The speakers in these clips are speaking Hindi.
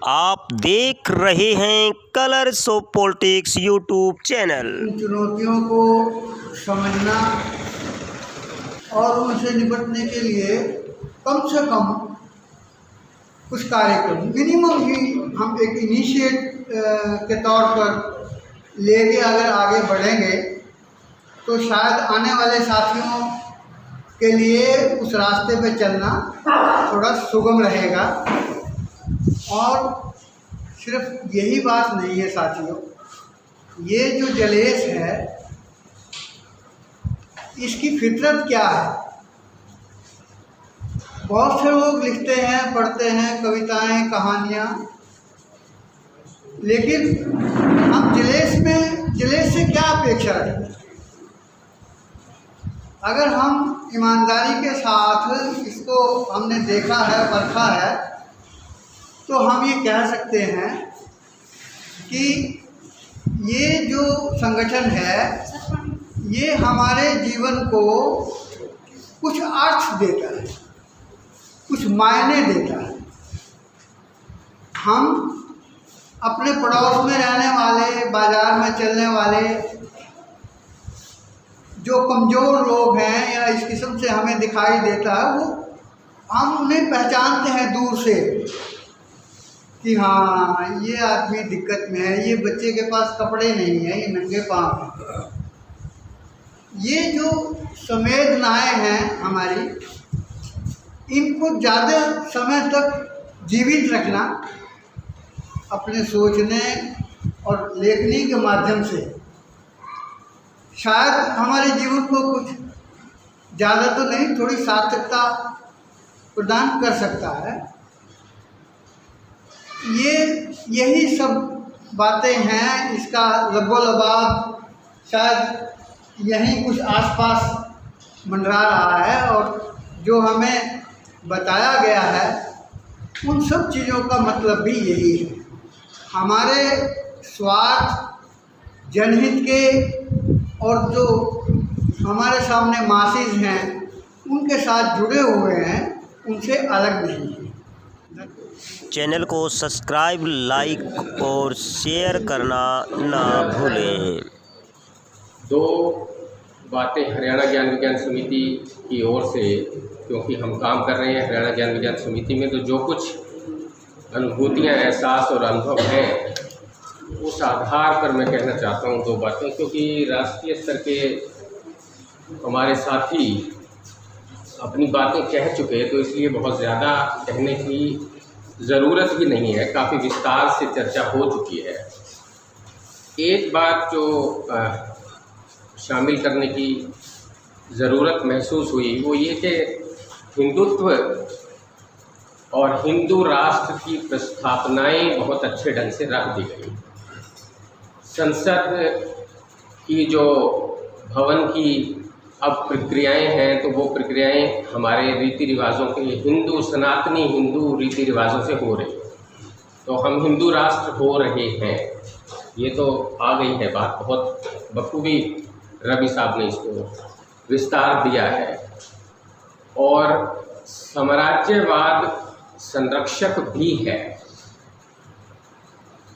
आप देख रहे हैं colours of politics YouTube channel. इन चुनौतियों को समझना और उनसे निपटने के लिए कम से कम कुछ कार्यक्रम मिनिमम ही हम एक इनिशिएट के तौर पर लेके अगर आगे बढ़ेंगे तो शायद आने वाले साथियों के लिए उस रास्ते पे चलना थोड़ा सुगम रहेगा। और सिर्फ यही बात नहीं है साथियों, ये जो जलेस है इसकी फितरत क्या है। बहुत से लोग लिखते हैं, पढ़ते हैं कविताएं, कहानियाँ, लेकिन हम जलेस से क्या अपेक्षा रखते हैं। अगर हम ईमानदारी के साथ इसको हमने देखा है, परखा है, तो हम ये कह सकते हैं कि ये जो संगठन है ये हमारे जीवन को कुछ अर्थ देता है, कुछ मायने देता है। हम अपने पड़ोस में रहने वाले, बाज़ार में चलने वाले जो कमज़ोर लोग हैं या इस किस्म से हमें दिखाई देता है, वो हम उन्हें पहचानते हैं दूर से कि हाँ ये आदमी दिक्कत में है, ये बच्चे के पास कपड़े नहीं है, ये नंगे पाँव है। ये जो संवेदनाएं हैं हमारी, इनको ज़्यादा समय तक जीवित रखना अपने सोचने और लेखनी के माध्यम से शायद हमारे जीवन को कुछ ज़्यादा तो नहीं, थोड़ी सार्थकता प्रदान कर सकता है। यही सब बातें हैं। इसका लबोलबाब शायद यहीं कुछ आसपास मंडरा रहा है और जो हमें बताया गया है उन सब चीज़ों का मतलब भी यही है। हमारे स्वार्थ, जनहित के और जो हमारे सामने मासिस हैं उनके साथ जुड़े हुए हैं, उनसे अलग नहीं है। चैनल को सब्सक्राइब, लाइक और शेयर करना ना भूलें। दो बातें हरियाणा ज्ञान विज्ञान समिति की ओर से, क्योंकि हम काम कर रहे हैं हरियाणा ज्ञान विज्ञान समिति में, तो जो कुछ अनुभूतियाँ, एहसास और अनुभव हैं उस आधार पर मैं कहना चाहता हूँ दो बातें। क्योंकि राष्ट्रीय स्तर के हमारे साथी अपनी बातें कह चुके, तो इसलिए बहुत ज़्यादा कहने की ज़रूरत भी नहीं है, काफ़ी विस्तार से चर्चा हो चुकी है। एक बात जो शामिल करने की ज़रूरत महसूस हुई वो ये कि हिंदुत्व और हिंदू राष्ट्र की प्रस्थापनाएं बहुत अच्छे ढंग से रख दी गई। संसद की जो भवन की अब प्रक्रियाएं हैं, तो वो प्रक्रियाएं हमारे रीति रिवाजों के, हिंदू, सनातनी हिंदू रीति रिवाजों से हो रही, तो हम हिंदू राष्ट्र हो रहे हैं। ये तो आ गई है बात, बहुत बखूबी रवि साहब ने इसको विस्तार दिया है। और साम्राज्यवाद संरक्षक भी है।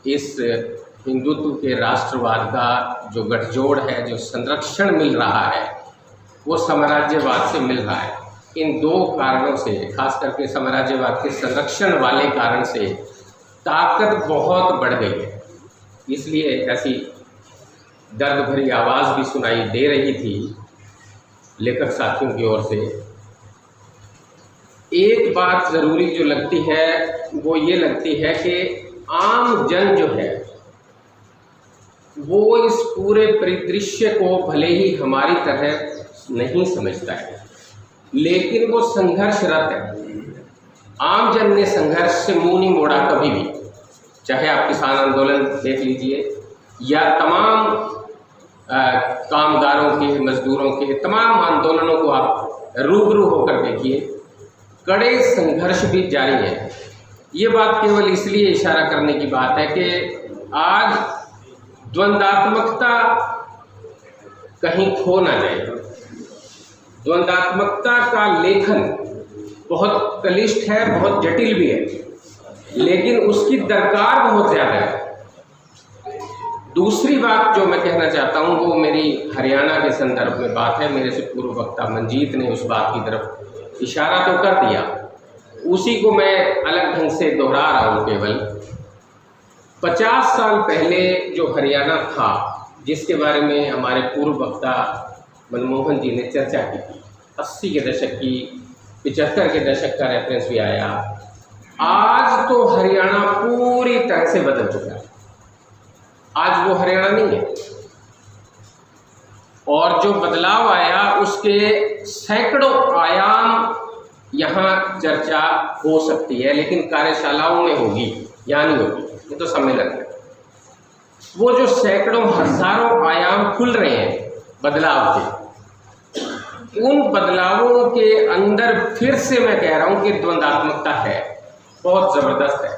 इस हिंदुत्व के राष्ट्रवाद का जो गठजोड़ है, जो संरक्षण मिल रहा है, वो साम्राज्यवाद से मिल रहा है। इन दो कारणों से, खास करके साम्राज्यवाद के संरक्षण वाले कारण से ताकत बहुत बढ़ गई है। इसलिए ऐसी दर्द भरी आवाज़ भी सुनाई दे रही थी लेखक साथियों की ओर से। एक बात ज़रूरी जो लगती है वो ये लगती है कि आम जन जो है वो इस पूरे परिदृश्य को भले ही हमारी तरह नहीं समझता है, लेकिन वो संघर्षरत है। आम जन ने संघर्ष से मुंह नहीं मोड़ा कभी भी, चाहे आप किसान आंदोलन देख लीजिए या तमाम कामगारों के, मजदूरों के तमाम आंदोलनों को आप रूबरू होकर देखिए, कड़े संघर्ष भी जारी है। ये बात केवल इसलिए इशारा करने की बात है कि आज द्वंद्वात्मकता कहीं खो ना जाए। द्वंद्वात्मकता का लेखन बहुत क्लिष्ट है, बहुत जटिल भी है। लेकिन उसकी दरकार बहुत ज़्यादा है। दूसरी बात जो मैं कहना चाहता हूँ वो मेरी हरियाणा के संदर्भ में बात है। मेरे से पूर्व वक्ता मंजीत ने उस बात की तरफ इशारा तो कर दिया, उसी को मैं अलग ढंग से दोहरा रहा हूँ। केवल 50 साल पहले जो हरियाणा था, जिसके बारे में हमारे पूर्व वक्ता मनमोहन जी ने चर्चा की थी, 80 के दशक की, 75 के दशक का रेफरेंस भी आया, आज तो हरियाणा पूरी तरह से बदल चुका है। आज वो हरियाणा नहीं है, और जो बदलाव आया उसके सैकड़ों आयाम यहाँ चर्चा हो सकती है, लेकिन कार्यशालाओं में होगी, यहाँ नहीं होगी। ये तो सम्मेलन है। वो जो सैकड़ों हजारों आयाम खुल रहे हैं बदलाव के, उन बदलावों के अंदर फिर से मैं कह रहा हूँ कि द्वंद्वात्मकता है, बहुत ज़बरदस्त है।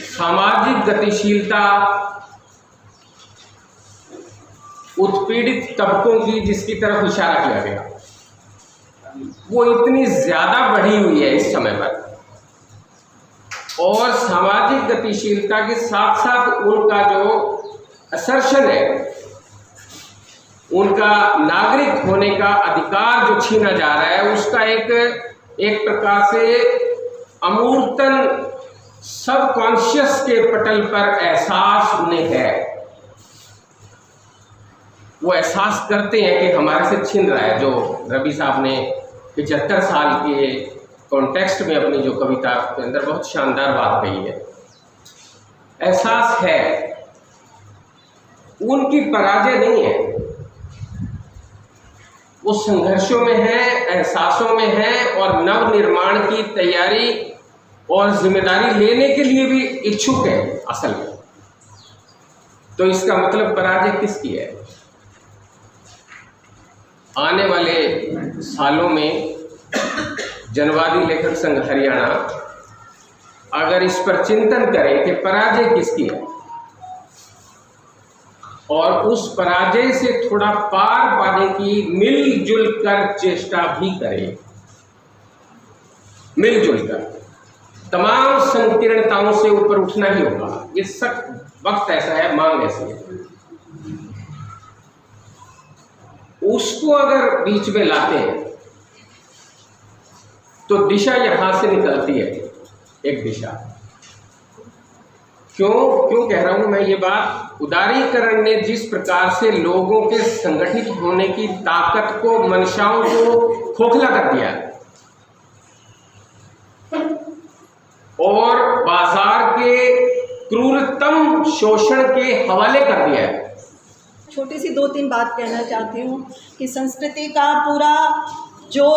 सामाजिक गतिशीलता उत्पीड़ित तबकों की, जिसकी तरफ इशारा किया गया, वो इतनी ज़्यादा बढ़ी हुई है इस समय पर, और सामाजिक गतिशीलता के साथ साथ उनका जो असर्शन है, उनका नागरिक होने का अधिकार जो छीना जा रहा है, उसका एक प्रकार से अमूर्तन सबकॉन्शियस के पटल पर एहसास उन्हें है। वो एहसास करते हैं कि हमारे से छिन रहा है। जो रवि साहब ने 75 साल के कॉन्टेक्स्ट में अपनी जो कविता के अंदर बहुत शानदार बात कही है, एहसास है, उनकी पराजय नहीं है, वो संघर्षों में है, एहसासों में है, और नव निर्माण की तैयारी और जिम्मेदारी लेने के लिए भी इच्छुक है असल में। तो इसका मतलब पराजय किसकी है? आने वाले सालों में जनवादी लेखक संघ हरियाणा अगर इस पर चिंतन करे कि पराजय किसकी है, और उस पराजय से थोड़ा पार पाने की मिलजुल कर चेष्टा भी करे, मिलजुल कर, तमाम संकीर्णताओं से ऊपर उठना ही होगा। ये वक्त ऐसा है, मांग ऐसी है। उसको अगर बीच में लाते हैं तो दिशा यहां से निकलती है, एक दिशा। क्यों कह रहा हूं मैं ये बात? उदारीकरण ने जिस प्रकार से लोगों के संगठित होने की ताकत को, मंशाओं को खोखला कर दिया और बाजार के क्रूरतम शोषण के हवाले कर दिया है। छोटी सी 2-3 बात कहना चाहती हूँ कि संस्कृति का पूरा जो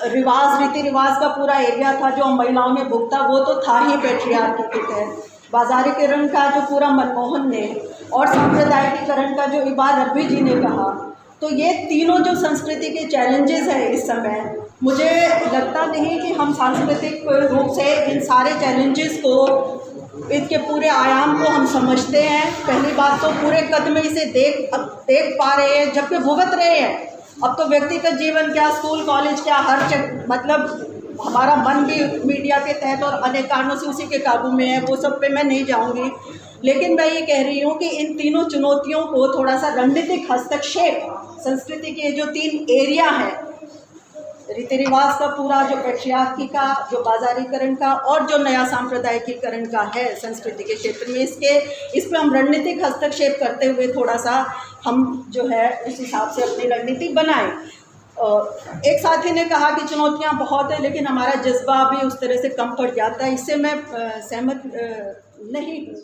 रीति रिवाज का पूरा एरिया था जो महिलाओं ने भुगता, वो तो था ही पैट्रियार्की के तहत। बाजारीकरण का जो पूरा मनमोहन ने, और सांप्रदायिकीकरण का जो इबाद रब्बी जी ने कहा, तो ये तीनों जो संस्कृति के चैलेंजेस हैं इस समय, मुझे लगता नहीं कि हम सांस्कृतिक रूप से इन सारे चैलेंजेस को, इसके पूरे आयाम को हम समझते हैं। पहली बात तो पूरे कद में इसे देख पा रहे हैं, जबकि भुगत रहे हैं। अब तो व्यक्तिगत जीवन क्या, स्कूल कॉलेज क्या, मतलब हमारा मन भी मीडिया के तहत और अनेक कारणों से उसी के काबू में है, वो सब पे मैं नहीं जाऊंगी। लेकिन मैं ये कह रही हूँ कि इन तीनों चुनौतियों को थोड़ा सा रणनीतिक हस्तक्षेप, संस्कृति के जो 3 एरिया हैं, रीति रिवाज का पूरा, जो पैट्रियार्की का, जो बाजारीकरण का, और जो नया सांप्रदायिकीकरण का है संस्कृति के क्षेत्र में, इस पे हम रणनीतिक हस्तक्षेप करते हुए थोड़ा सा हम जो है उस हिसाब से अपनी रणनीति बनाएं। एक साथी ने कहा कि चुनौतियां बहुत हैं, लेकिन हमारा जज्बा भी उस तरह से कम पड़ जाता है। इससे मैं सहमत नहीं हूँ।